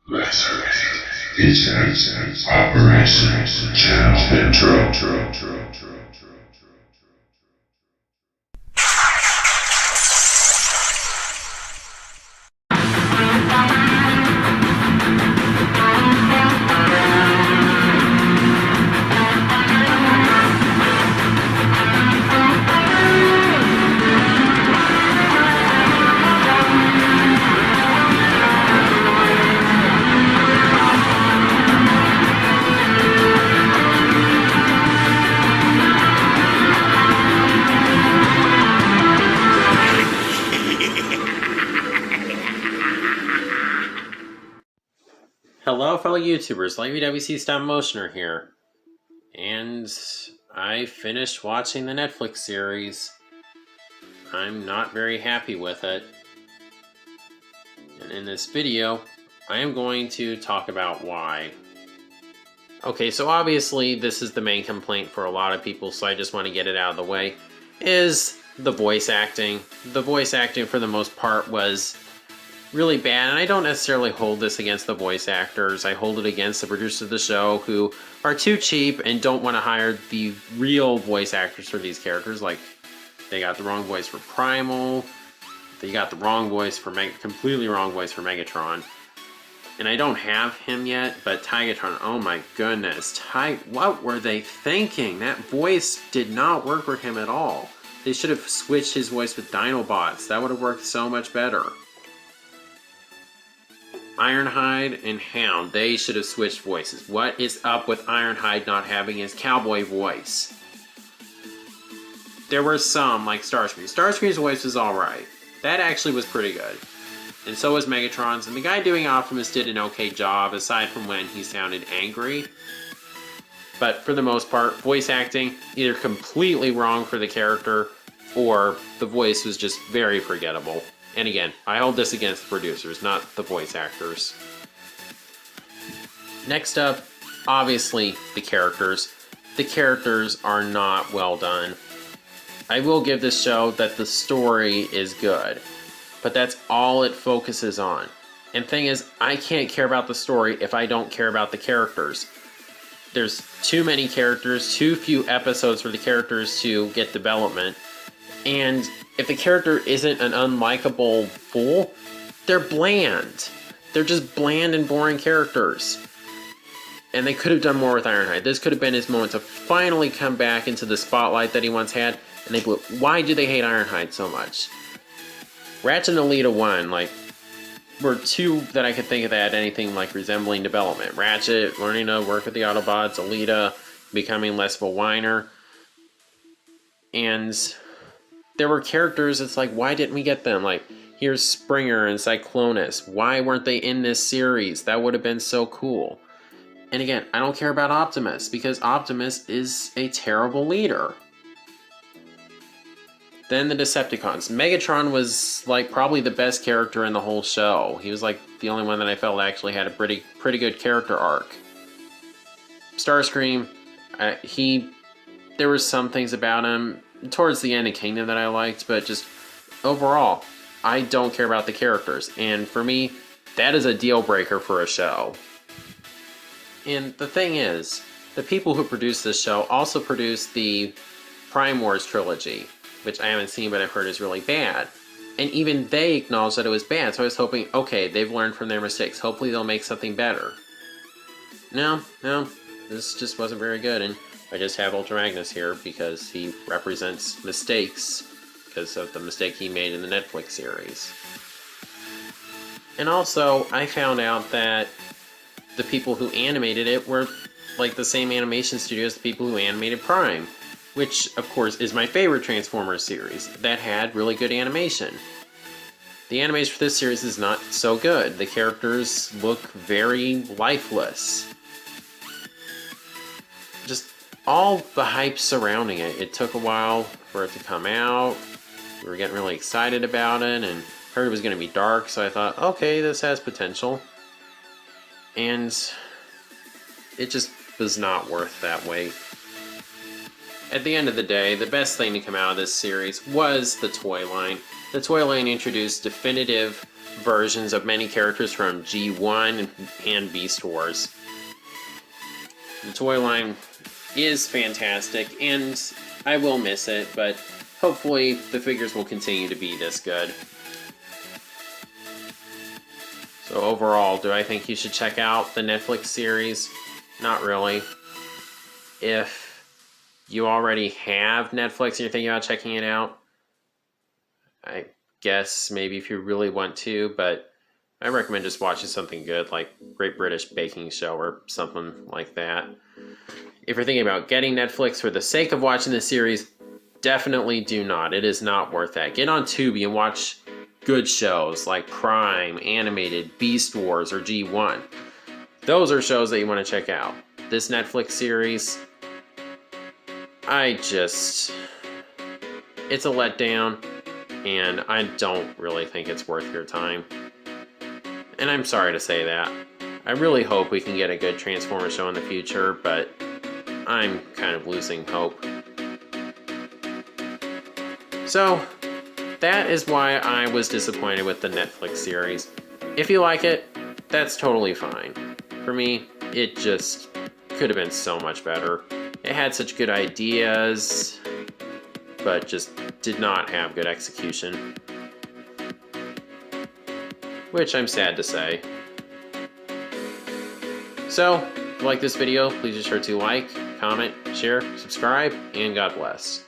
Let's it's Operation Channel Intro. Hello, fellow YouTubers. WfC Stop Motioner here. And I finished watching the Netflix series. I'm not very happy with it. And in this video, I am going to talk about why. Okay, so obviously this is the main complaint for a lot of people, so I just want to get it out of the way, is the voice acting. The voice acting, for the most part, was really bad, and I don't necessarily hold this against the voice actors. I hold it against the producers of the show who are too cheap and don't want to hire the real voice actors for these characters. Like, they got the wrong voice for Primal, they got the wrong voice for completely wrong voice for Megatron. And I don't have him yet, but Tigatron, oh my goodness, what were they thinking? That voice did not work for him at all. They should have switched his voice with Dinobots. That would have worked so much better. Ironhide and Hound, they should have switched voices. What is up with Ironhide not having his cowboy voice? There were some, like Starscream. Starscream's voice was alright. That actually was pretty good. And so was Megatron's, and the guy doing Optimus did an okay job, aside from when he sounded angry. But for the most part, voice acting, either completely wrong for the character, or the voice was just very forgettable. And again, I hold this against the producers, not the voice actors. Next up, obviously, the characters. The characters are not well done. I will give this show that the story is good, but that's all it focuses on. And thing is, I can't care about the story if I don't care about the characters. There's too many characters, too few episodes for the characters to get development, and if the character isn't an unlikable fool, they're bland. They're just bland and boring characters. And they could have done more with Ironhide. This could have been his moment to finally come back into the spotlight that he once had, and they blew. Why do they hate Ironhide so much? Ratchet and Alita 1, were two that I could think of that had anything like resembling development. Ratchet learning to work with the Autobots, Alita becoming less of a whiner. And there were characters, it's like, why didn't we get them? Like, here's Springer and Cyclonus. Why weren't they in this series? That would have been so cool. And again, I don't care about Optimus, because Optimus is a terrible leader. Then the Decepticons. Megatron was, probably the best character in the whole show. He was, the only one that I felt actually had a pretty good character arc. Starscream, there were some things about him towards the end of Kingdom that I liked, but just overall, I don't care about the characters. And for me, that is a deal breaker for a show. And the thing is, the people who produced this show also produced the Prime Wars trilogy, which I haven't seen but I've heard is really bad. And even they acknowledged that it was bad, so I was hoping, okay, they've learned from their mistakes. Hopefully they'll make something better. No, this just wasn't very good, and I just have Ultra Magnus here because he represents mistakes because of the mistake he made in the Netflix series. And also, I found out that the people who animated it were the same animation studio as the people who animated Prime, which, of course, is my favorite Transformers series that had really good animation. The animation for this series is not so good. The characters look very lifeless. Just all the hype surrounding it. It took a while for it to come out. We were getting really excited about it and heard it was going to be dark, so I thought, okay, this has potential. And it just was not worth that wait. At the end of the day, the best thing to come out of this series was the toy line. the toy line introduced definitive versions of many characters from G1 and Beast Wars. The toy line is fantastic, and I will miss it, but hopefully the figures will continue to be this good. So overall, do I think you should check out the Netflix series? Not really. If you already have Netflix and you're thinking about checking it out, I guess maybe if you really want to, but I recommend just watching something good like Great British Baking Show or something like that. If you're thinking about getting Netflix for the sake of watching the series, definitely do not. It is not worth that. Get on Tubi and watch good shows like Prime, Animated, Beast Wars, or G1. Those are shows that you want to check out. This Netflix series, it's a letdown, and I don't really think it's worth your time. And I'm sorry to say that. I really hope we can get a good Transformers show in the future, but I'm kind of losing hope. So, that is why I was disappointed with the Netflix series. If you like it, that's totally fine. For me, it just could have been so much better. It had such good ideas, but just did not have good execution. Which I'm sad to say. So, if you like this video, please be sure to like, comment, share, subscribe, and God bless.